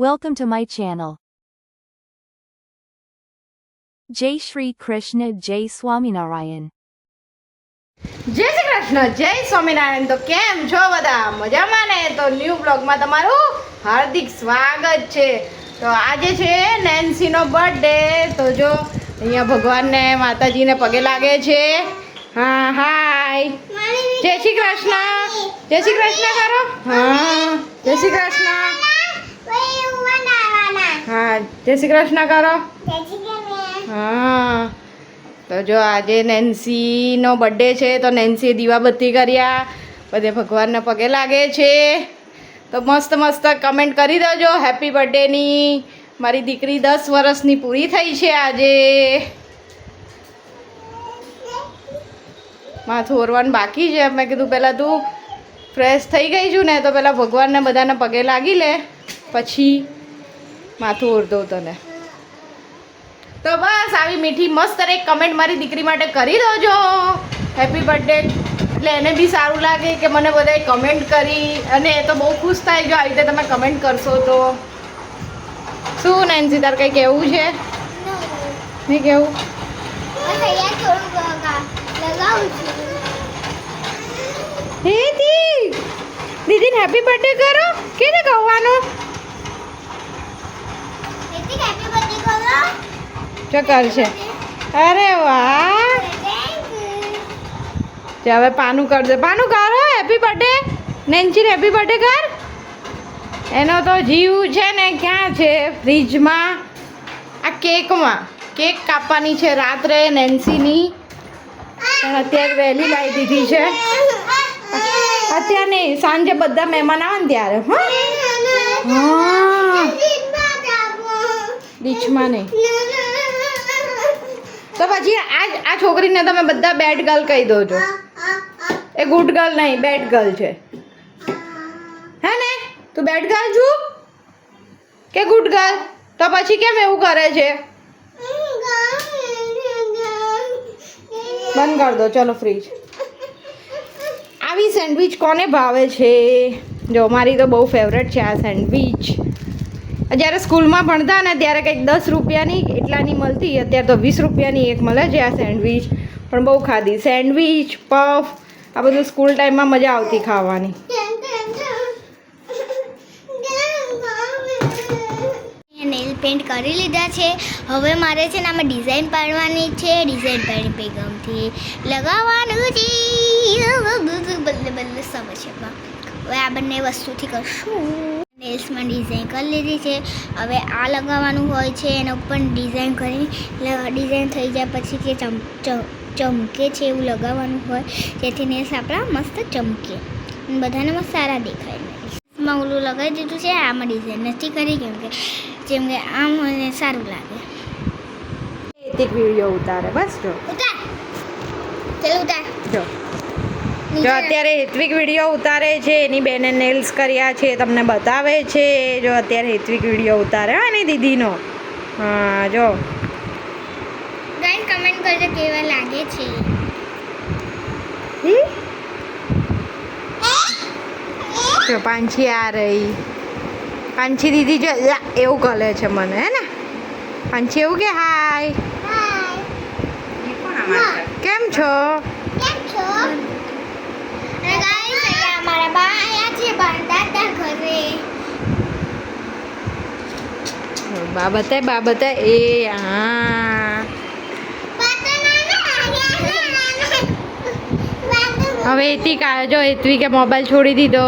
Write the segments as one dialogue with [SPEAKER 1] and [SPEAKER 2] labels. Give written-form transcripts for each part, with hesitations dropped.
[SPEAKER 1] Welcome to my channel. Jai Shri Krishna, Jai Swaminarayan.
[SPEAKER 2] જય શ્રી કૃષ્ણ, જય સ્વામિનારાયણ. તો કેમ છો બધા? મજામાં ને? તો ન્યૂ બ્લોગમાં તમારું હાર્દિક સ્વાગત છે. તો આજે છે નેન્સીનો બર્થડે. તો જો અહીંયા ભગવાનને માતાજીને પગે લાગે છે. હા હાય, જય શ્રી કૃષ્ણ. જય શ્રી કૃષ્ણ કરો. હા, જય શ્રી કૃષ્ણ. હા, જય શ્રી કૃષ્ણ કરો. હા, તો જો આજે નેન્સીનો બર્થડે છે તો નેન્સીએ દીવાબત્તી કર્યા, બધે ભગવાનને પગે લાગે છે. તો મસ્ત મસ્ત કમેન્ટ કરી દેજો હેપી બર્થડેની. મારી દીકરી 10 વર્ષની પૂરી થઈ છે આજે. માથું ઓરવાનું બાકી છે. મેં કીધું પહેલાં તું ફ્રેશ થઈ ગઈ છું ને તો પહેલાં ભગવાનને બધાને પગે લાગી લે, પછી માથું ઓરદો તને. તો બસ આવી મીઠી મસ્ત એક કમેન્ટ મારી દીકરી માટે કરી દોજો હેપી બર્થડે, એટલે એને બી સારું લાગે કે મને બધાએ કમેન્ટ કરી, અને એ તો બહુ ખુશ થાય જો આવી રીતે તમે કમેન્ટ કરશો તો. શું નેન્સી, તાર કંઈ કહેવું છે? નહીં કહેવું? હે દીદીને હેપી બર્થડે કરો. કેને કહેવાનું? ચકર છે. અરે વાહ, હવે પાનું કર દે. પાનું કરો હેપી બર્થડે. નેન્સીને હેપી બર્થડે કર. એનો તો જીવ છે ને ક્યાં છે? ફ્રીજમાં. આ કેકમાં કેક કાપવાની છે રાત્રે નેન્સીની, પણ અત્યારે વહેલી લાવી દીધી છે. અત્યારે નહીં, સાંજે બધા મહેમાન આવે ને ત્યારે. હા, બીચમાં નહીં. તો પછી આ છોકરીને તમે બધા બેડ ગર્લ કહી દો છો. એ ગુડ ગર્લ નહીં, બેડ ગર્લ છે. હે ને? તું બેડ ગર્લ છું કે ગુડ ગર્લ? તો પછી કેમ એવું કરે છે? બંધ કર દો ચલો ફ્રીજ. આવી સેન્ડવિચ કોને ભાવે છે? જો મારી તો બહુ ફેવરેટ છે આ સેન્ડવિચ. જ્યારે સ્કૂલમાં ભણતા ને ત્યારે કંઈક 10 રૂપિયાની એટલાની મળતી, અત્યારે તો 20 રૂપિયાની એક મળે છે આ સેન્ડવિચ. પણ બહુ ખાધી સેન્ડવિચ, પફ, આ બધું સ્કૂલ ટાઈમમાં મજા આવતી ખાવાની.
[SPEAKER 3] નેલ પેન્ટ કરી લીધા છે. હવે મારે છે ને આમાં ડિઝાઇન પાડવાની છે. ડિઝાઇન પાડી પેગમથી લગાવવાનું છે. બદલે બદલે સમજ છે. હવે આ બંને વસ્તુથી કરશું. નેલ્સમાં ડિઝાઇન કરી લીધી છે. હવે આ લગાવવાનું હોય છે, એના ઉપર ડિઝાઇન કરી ડિઝાઇન થઈ જાય પછી કે ચમકે છે એવું લગાવવાનું હોય, જેથી નેલ્સ આપણા મસ્ત ચમકે અને બધાને મસ્ત સારા દેખાય. નેલ્સમાં ઓલું લગાવી દીધું છે. આમાં ડિઝાઇન નથી કરી જેમ કે આમ મને સારું લાગે.
[SPEAKER 2] એક વિડીયો ઉતારે બસ. જો
[SPEAKER 3] ઉતાર, ચાલો ઉતાર.
[SPEAKER 2] જો અત્યારે હેત્વિક વિડીયો ઉતારે છે. એની બેને નેલ્સ કર્યા છે, તમને બતાવે છે. જો અત્યારે હેત્વિક વિડીયો ઉતારે હા એની દીદીનો. હા જો
[SPEAKER 3] ગાઈસ કમેન્ટ કરજો કેવા લાગે છે.
[SPEAKER 2] જો પાંછી આ રહી. પાંછી દીદી જો એવું કરે છે મને, હે ને? પાંછી એવું કે હાય, કેમ છો?
[SPEAKER 3] અમારા બા આયા છે દાદા ઘરે.
[SPEAKER 2] બા બતાય એ હા. હવે એથી જો હેત્વી કે મોબાઈલ છોડી દીધો.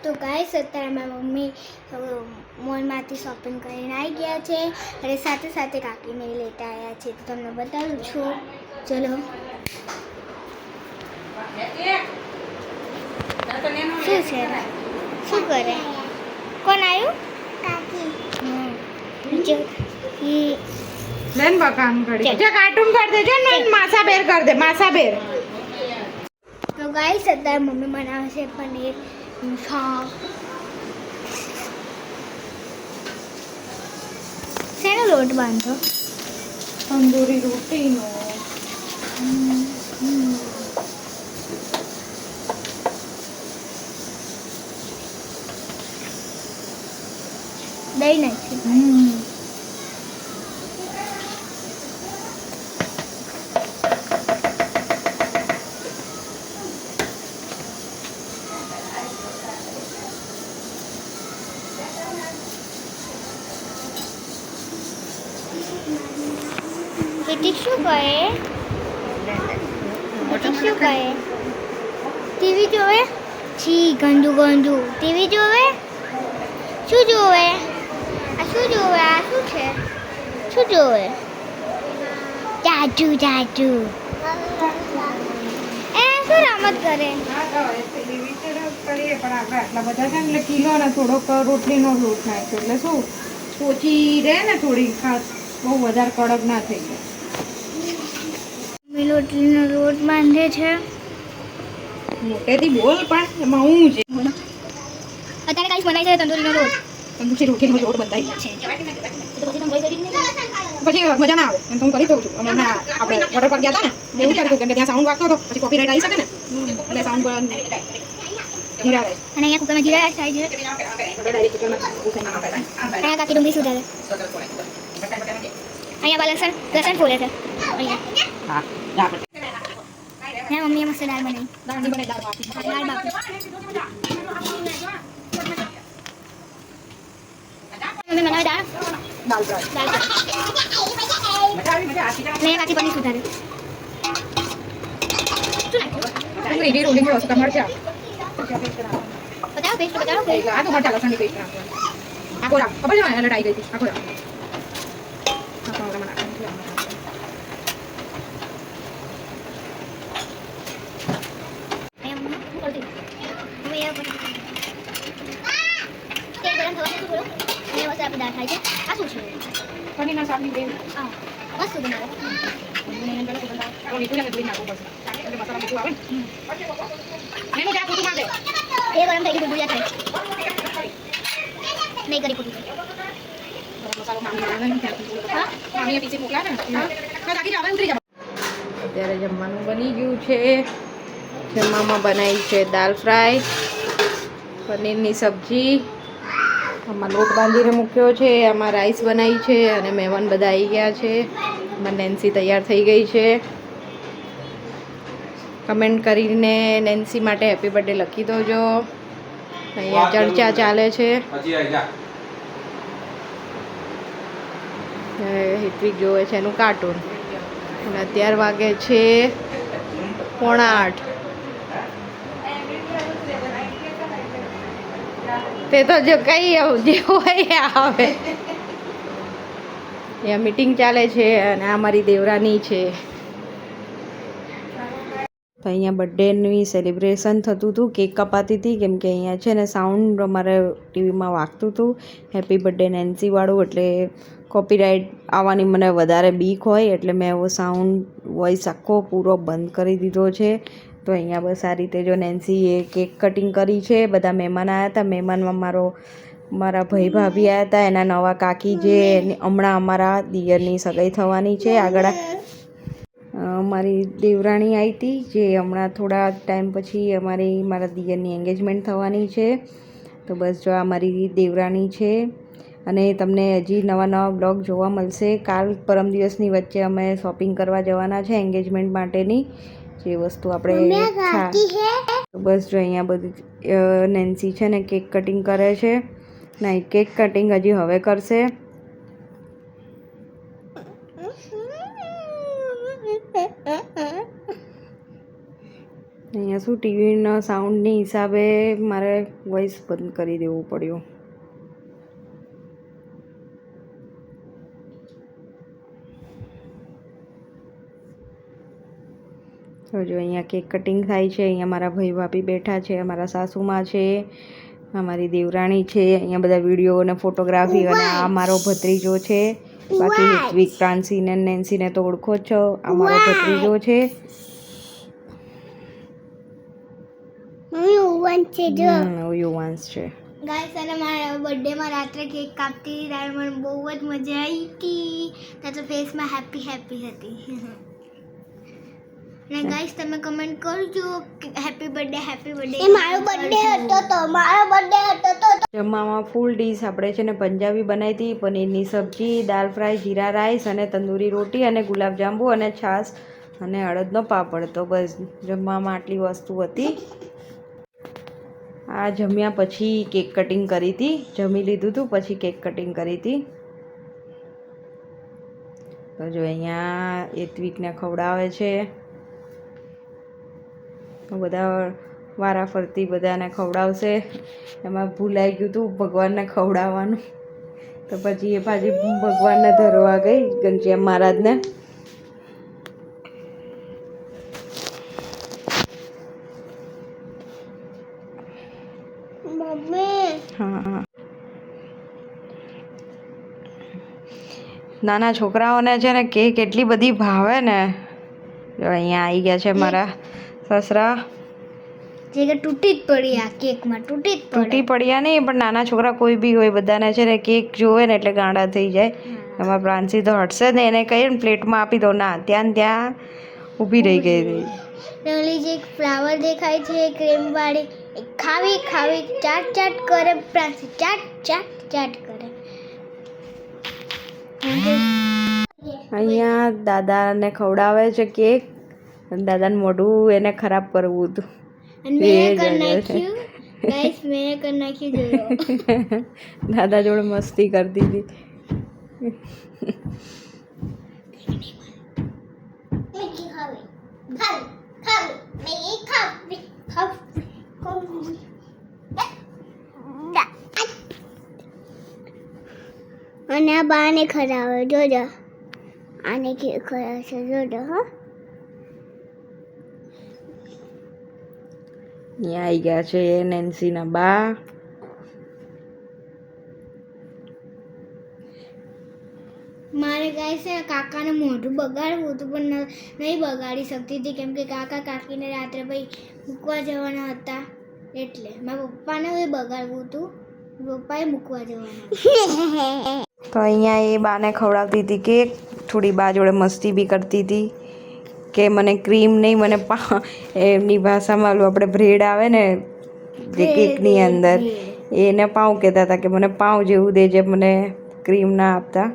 [SPEAKER 3] તો ગાઈસ અત્યારે મારી મમ્મી મોલમાંથી શોપિંગ કરીને આવી ગયા છે, અને સાથે સાથે કાકીને લેતા આવ્યા છે. તો તમને બતાવું છું. ચલો શું છે? શું કરે? કોણ આવ્યું? કાકી.
[SPEAKER 2] બેન બકામ કરી જો કાર્ટૂન કર દે. જો ને માસા બેર કર દે, માસા બેર.
[SPEAKER 3] તો ગાઈસ અત્યારે મમ્મી બનાવે છે પનીર શાક. શેનો લોટ બાંધો?
[SPEAKER 2] તંદૂરી રોટીનો.
[SPEAKER 3] દહીં નાખી. ટીટી શું કરે? ટીટી શું કરે? ટીવી જોવે? છી ગંદુ ગંદુ. ટીવી જોવે? શું જોવે? આ શું જોવે? આ શું છે? શું જોવે? જાદુ જાદુ. એ શું રમત કરે?
[SPEAKER 2] કરીએ પણ આપણે આટલા બધા છે ને એટલે કિલો ને થોડોક રોટલીનો લોટ નાખ્યો એટલે શું પોચી રહે ને થોડી ખાસ બહુ વધારે કડક ના થઈ જાય.
[SPEAKER 3] મમ્મી રોટલીનો લોટ બાંધે છે.
[SPEAKER 2] મોટેથી બોલ પણ એમાં હું છે
[SPEAKER 3] અત્યારે કાંઈ બનાવી છે તંદૂરીનો લોટ.
[SPEAKER 2] પછી રોટલીનો લોટ બંધાઈ જાય પછી મજા ના આવે એમ તો હું કરી દઉં છું અને હમણાં આપણે વોટર પાર્ક ગયા હતા ને એવું કર્યું કેમ કે ત્યાં સાઉન્ડ વાગતો હતો પછી કોપીરાઇટ આવી શકે ને એટલે સાઉન્ડ બંધ જીરા રાઈસ
[SPEAKER 3] અને અહીંયા કુકરમાં જીરા રાઈસ થાય છે. અહીંયા કાકી ડુંગળી સુધારે. અહીંયા બા લસણ ફોલે છે. અહીંયા મમ્મીએ મસ્ત દાળ બનાવી. દાળ બાફી. મમ્મી બનાવે દાળ ફ્રાય. અહીંયા કાકી પનીર સુધારે. શું નાખ્યું?
[SPEAKER 2] રોલિંગ મળશે તમારે ત્યાં
[SPEAKER 3] બતાવો પેસ્ટ બતાવો.
[SPEAKER 2] આ તો મરચા લસણની પેસ્ટ આખો રાખ ખબર છે ને એટલે ડાઈ ગઈ હતી આખો રાખ પનીરના શાકની ગ્રેવી
[SPEAKER 3] મસ્ત બનાવે.
[SPEAKER 2] મીઠું નાખવું પડશે એટલે મસાલા મીઠું આવે ને એનું ત્યાં પોતું માર દે
[SPEAKER 3] એ ગરમ થઈ ગયું ભૂલિયા થાય નહીં કરી પોતું.
[SPEAKER 2] મસાલો મામીએ પીસી મોકલા ને અત્યારે જમવાનું બની ગયું છે. જમવામાં બનાવી છે દાળ ફ્રાય, પનીરની સબ્જી, આમાં લોટ બાંધીને મૂક્યો છે, આમાં રાઈસ બનાવી છે અને મહેમાન બધા આવી ગયા છે. આમાં નેન્સી તૈયાર થઈ ગઈ છે. કમેન્ટ કરીને નેન્સી માટે હેપી બર્થડે લખી દેજો. અહીંયા ચર્ચા ચાલે છે. હિત્વિક જોવે છે એનું કાર્ટૂન અને અત્યાર વાગે છે 7:45. તે તો જો કઈ જે હોય આવે. અહીંયા મીટિંગ ચાલે છે અને આ મારી દેવરાની છે. તો અહીંયા બર્થડેની સેલિબ્રેશન થતું હતું, કેક કપાતી હતી કેમ કે અહીંયા છે ને સાઉન્ડ અમારે ટીવીમાં વાગતું હતું હેપી બર્થડે નેન્સીવાળું, એટલે કોપીરાઇટ આવવાની મને વધારે બીક હોય એટલે મેં એવો સાઉન્ડ વોઇસ આખો પૂરો બંધ કરી દીધો છે. તો અહીંયા બસ આ રીતે જો નેન્સીએ કેક કટિંગ કરી છે. બધા મહેમાન આવ્યા હતા. મહેમાનમાં મારા ભાઈ ભાભી આવ્યા હતા, એના નવા કાકી જે હમણાં અમારા દિયરની સગાઈ થવાની છે. આગળ મારી દેવરાણી આવી હતી જે હમણાં થોડા ટાઈમ પછી મારા દિયરની એંગેજમેન્ટ થવાની છે. તો બસ જો આ મારી દેવરાણી છે અને તમને હજી નવા બ્લોગ જોવા મળશે. કાલ પરમ દિવસની વચ્ચે અમે શોપિંગ કરવા જવાના છે એંગેજમેન્ટ માટેની, જે વસ્તુ આપણે બસ જો અહીંયા બધી નેન્સી છે ને કેક કટિંગ કરે છે. નહીં, કેક કટિંગ હજી હવે કરશે. અહીંયા શું ટીવીના સાઉન્ડની હિસાબે મારે વોઇસ બંધ કરી દેવું પડ્યું. તો જો અહીંયા કેક કટિંગ થાય છે. અહીંયા મારા ભાઈ ભાભી બેઠા છે, અમારા સાસુમાં છે, અમારી દેવરાણી છે. અહીંયા બધા વિડીયો અને ફોટોગ્રાફી અને આ મારો ભત્રીજો છે. બાકી હિત્વિક, પ્રાંસીને, નેન્સીને તો ઓળખો છો. આ મારો ભત્રીજો છે. યુવાંશ છે.
[SPEAKER 3] ગાઈસ અને મારા બર્થડેમાં રાત્રે કેક કાપતી ત્યારે મને બહુ જ મજા આવી હતી. તો ફેસમાં હેપી હતી. ને ગાઈસ તમે કમેન્ટ કરજો કે હેપી બર્થડે એ મારો બર્થડે હતો તો
[SPEAKER 2] જમવામાં ફૂલ ડીશ આપણે છે ને પંજાબી બનાવી હતી, પનીરની સબ્જી, દાલ ફ્રાય, જીરા રાઈસ અને તંદૂરી રોટી અને ગુલાબજાંબુ અને છાશ અને અડદનો પાપડ. તો બસ જમવામાં આટલી વસ્તુ હતી. આ જમ્યા પછી કેક કટિંગ કરી હતી. જમી લીધું હતું પછી કેક કટિંગ કરી હતી. તો જો અહીંયા એત્વિકને ખવડાવે છે. તો બધા વારા ફરતી બધાને ખવડાવશે. એમાં ભૂલાઈ ગયું હતું ભગવાનને ખવડાવવાનું, તો પછી એ પાછી ભગવાનને ધરવા ગઈ ઘનશ્યામ મહારાજને. હા, નાના છોકરાઓને છે ને કેક એટલી બધી ભાવે ને. જો અહીંયા આવી ગયા છે મારા સસરા.
[SPEAKER 3] જે કે તૂટી જ પડી આ કેકમાં
[SPEAKER 2] તૂટી પડ્યા નહીં, પણ નાના છોકરા કોઈ બી હોય બધાને છે ને કેક જોવે ને એટલે ગાંડા થઈ જાય. એમાં પ્રાંસી તો હટશે જ ને, એને કહીએ ને પ્લેટમાં આપી દો, ના ત્યાં ને ત્યાં ઊભી રહી ગઈ હતી.
[SPEAKER 3] ઓલી જે ફ્લાવર દેખાય છે ક્રીમ વાળી, ખાવી ચાટ કરે પ્રાંસી, ચાટ કરે.
[SPEAKER 2] અહીંયા દાદાને ખવડાવે છે કેક. દાદાને મોઢું એને ખરાબ કરવું હતું.
[SPEAKER 3] અને મેં કરી નાખ્યું ગાઈસ, જોયો.
[SPEAKER 2] દાદા જોડે મસ્તી કરતી હતી.
[SPEAKER 3] અને આ બાને ખરાવે જોજો, આને કે ખરાશે જોજો. હા,
[SPEAKER 2] અહીંયા આવી ગયા છે નેન્સીના બા.
[SPEAKER 3] મારે ગાઈસ કાકાને મોઢું બગાડવું હતું પણ નહીં બગાડી શકતી હતી, કેમ કે કાકા કાકીને રાત્રે ભાઈ મૂકવા જવાના હતા. એટલે મારા પપ્પાને એ બગાડવું હતું, પપ્પાએ મૂકવા જવાના.
[SPEAKER 2] તો અહીંયા એ બાને ખવડાવતી હતી કેક. થોડી બા જોડે મસ્તી બી કરતી હતી કે મને ક્રીમ નહીં, મને એમની ભાષામાં આપણે બ્રેડ આવે ને જે કેકની અંદર, એને પાઉં કહેતા હતા કે મને પાઉં જેવું દેજે, મને ક્રીમ ના આપતા.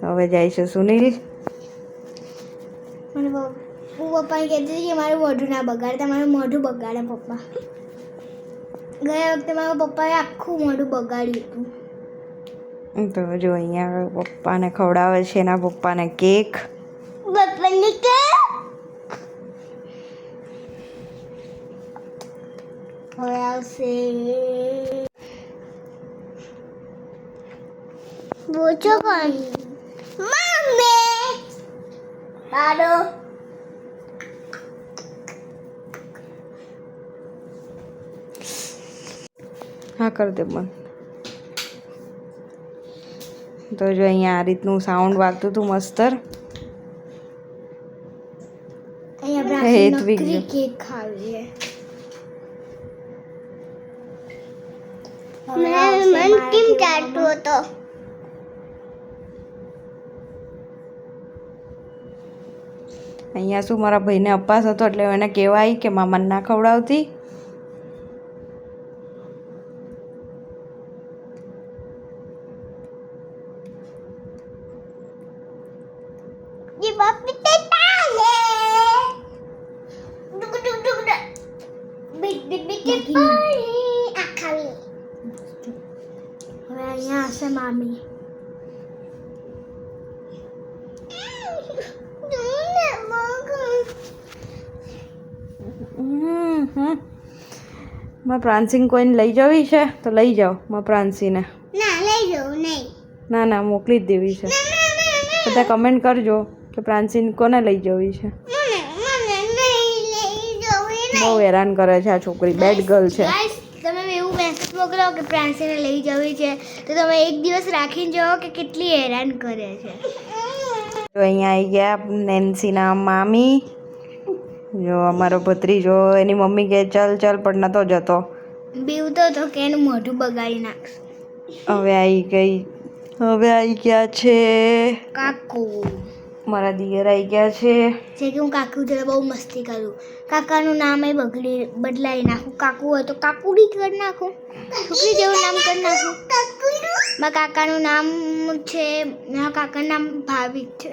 [SPEAKER 2] તો હવે જાય છે સુનિલ.
[SPEAKER 3] મને પપ્પાને કહેતી હતી કે મારું મોઢું ના બગાડતા, મારું મોઢું બગાડે પપ્પા. ગયા વખતે મારા પપ્પાએ આખું મોઢું બગાડ્યું હતું.
[SPEAKER 2] તો જો અહીંયા પપ્પાને ખવડાવે છે એના પપ્પાને કેક.
[SPEAKER 3] પપ્પાની કેક હવે આવશે. પૂછો કોણ? મમ્મી બારો.
[SPEAKER 2] હા, કર દે બંધ. તો જો અહીંયા આ રીતનું સાઉન્ડ વાગતું હતું મસ્તર.
[SPEAKER 3] અહીંયા કેક ખાવી છે. મન કેમ ચાટતો હતો?
[SPEAKER 2] અહીંયા શું મારા ભાઈને અપાસ હતો એટલે એને કહેવાય કે મામાને ના ખવડાવતી.
[SPEAKER 3] હવે અહીંયા હશે મામી.
[SPEAKER 2] મારા પ્રાંસીને કોઈને લઈ જવી છે તો લઈ જાઓ મારા પ્રાંસીને.
[SPEAKER 3] ના લઈ જાઉં નહીં.
[SPEAKER 2] ના મોકલી જ દેવી છે. બધા કમેન્ટ કરજો કે પ્રાંસીને કોને લઈ જવી છે. બહુ હેરાન કરે છે આ છોકરી, બેડ ગર્લ છે.
[SPEAKER 3] તમે એવું મેસેજ મોકલો કે પ્રાંસીને લઈ જવી છે તો તમે એક દિવસ રાખીને જાઓ કે કેટલી હેરાન કરે છે.
[SPEAKER 2] તો અહીંયા આવી ગયા નેન્સીના મામી. જો અમારો ભત્રીજો, એની મમ્મી કહે ચલ પણ નતો જતો.
[SPEAKER 3] બીવતો તો કે એનું મોઢું બગાડી નાખશે.
[SPEAKER 2] હવે આવી ગયા છે
[SPEAKER 3] કાકુ
[SPEAKER 2] મારા દિયર આવી ગયા છે.
[SPEAKER 3] જે કે હું કાકુ જોડે બહુ મસ્તી કરું. કાકાનું નામ એ બદલાવી નાખું. કાકુ હોય તો કાકુડી કરી નાખું. છોકરી જેવું નામ કરી નાખું. મારા કાકાનું નામ છે, મારા કાકાનું નામ ભાવિક છે.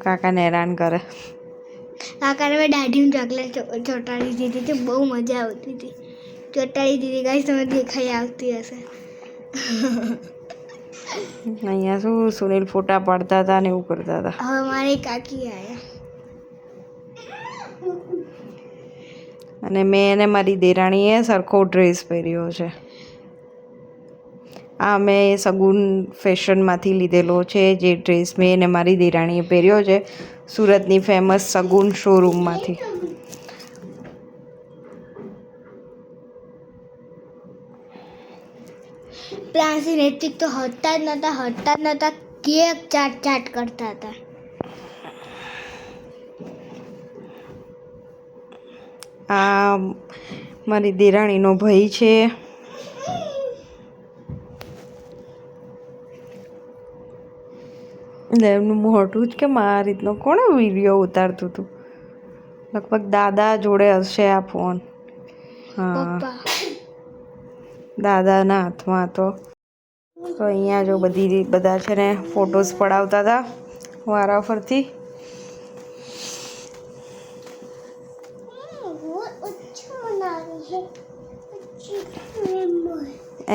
[SPEAKER 2] કાકાને હેરાન કરે.
[SPEAKER 3] કાકાને મેં દાઢીમાં ચોકલેટ ચોંટાડી દીધી હતી. બહુ મજા આવતી હતી. ચોંટાડી દીધી ગાઈસ, તમે દેખાઈ આવતી હશે.
[SPEAKER 2] અહીંયા શું સુનિલ ફોટા પાડતા હતા ને એવું કરતા હતા.
[SPEAKER 3] હવે મારી કાકી આવ્યા
[SPEAKER 2] અને મેં અને મારી દેરાણીએ સરખો ડ્રેસ પહેર્યો છે. આ મેં સગુન ફેશનમાંથી લીધેલો છે. જે ડ્રેસ મેં અને મારી દેરાણીએ પહેર્યો છે સુરતની ફેમસ સગુન શોરૂમમાંથી.
[SPEAKER 3] પ્રાંસી નૈતિક તો હટતા જ નહોતા. કેક ચાટ કરતા હતા.
[SPEAKER 2] આ મારી દેરાણીનો ભાઈ છે. એમનું મોઢું જ કે મારા રીતનો કોણ વિડીયો ઉતારતું હતું. લગભગ દાદા જોડે હશે આ ફોન. હા,
[SPEAKER 3] પપ્પા
[SPEAKER 2] દાદાના હાથમાં હતો. તો અહીંયા જો બધા છે ને ફોટોસ પડાવતા હતા વારાફરતી.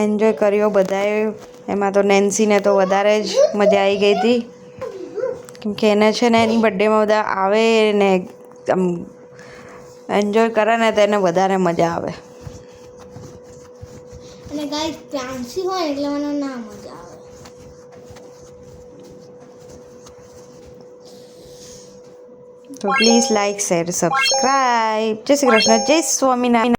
[SPEAKER 2] એન્જોય કર્યો બધાએ. એમાં તો નેન્સીને તો વધારે જ મજા આવી ગઈ હતી, કેમ કે એને છે ને એની બર્થડેમાં બધા આવે ને આમ એન્જોય કરે ને તો એને વધારે મજા આવે.
[SPEAKER 3] અને ગાઈસ પ્રાંસી હોય એટલે મને ના મજા આવે.
[SPEAKER 2] તો પ્લીઝ લાઈક, શેર, સબસ્ક્રાઈબ. જય શ્રી કૃષ્ણ, જય સ્વામિનારાયણ.